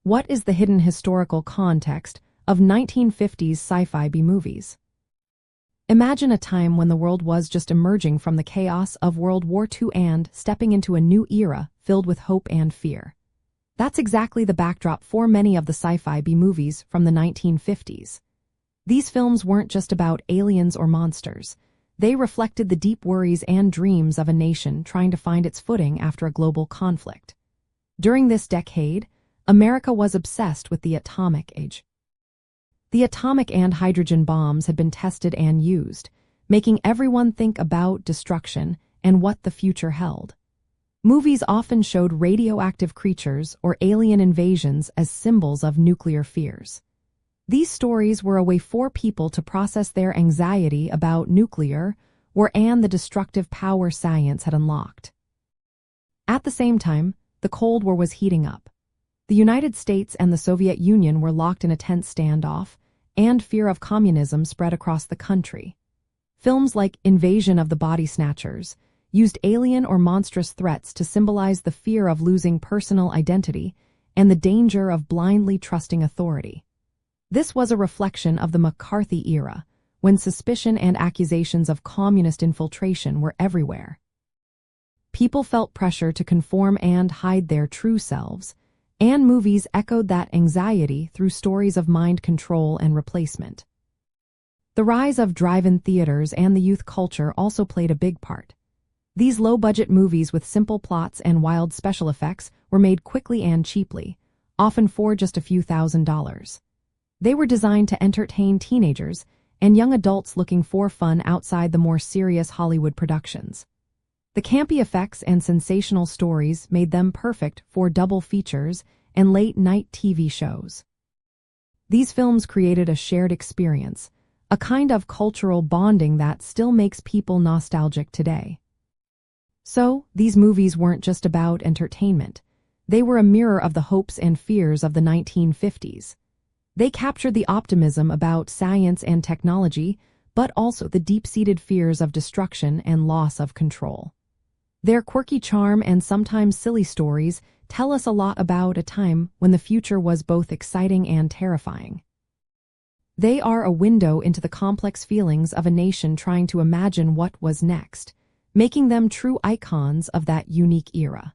What is the hidden historical context of 1950s sci-fi B-movies? Imagine a time when the world was just emerging from the chaos of World War II and stepping into a new era filled with hope and fear. That's exactly the backdrop for many of the sci-fi B-movies from the 1950s. These films weren't just about aliens or monsters. They reflected the deep worries and dreams of a nation trying to find its footing after a global conflict. During this decade, America was obsessed with the atomic age. The atomic and hydrogen bombs had been tested and used, making everyone think about destruction and what the future held. Movies often showed radioactive creatures or alien invasions as symbols of nuclear fears. These stories were a way for people to process their anxiety about nuclear war and the destructive power science had unlocked. At the same time, the Cold War was heating up. The United States and the Soviet Union were locked in a tense standoff, and fear of communism spread across the country. Films like Invasion of the Body Snatchers used alien or monstrous threats to symbolize the fear of losing personal identity and the danger of blindly trusting authority. This was a reflection of the McCarthy era, when suspicion and accusations of communist infiltration were everywhere. People felt pressure to conform and hide their true selves, and movies echoed that anxiety through stories of mind control and replacement. The rise of drive-in theaters and the youth culture also played a big part. These low-budget movies with simple plots and wild special effects were made quickly and cheaply, often for just a few $1,000s. They were designed to entertain teenagers and young adults looking for fun outside the more serious Hollywood productions. The campy effects and sensational stories made them perfect for double features and late-night TV shows. These films created a shared experience, a kind of cultural bonding that still makes people nostalgic today. So, these movies weren't just about entertainment. They were a mirror of the hopes and fears of the 1950s. They captured the optimism about science and technology, but also the deep-seated fears of destruction and loss of control. Their quirky charm and sometimes silly stories tell us a lot about a time when the future was both exciting and terrifying. They are a window into the complex feelings of a nation trying to imagine what was next, making them true icons of that unique era.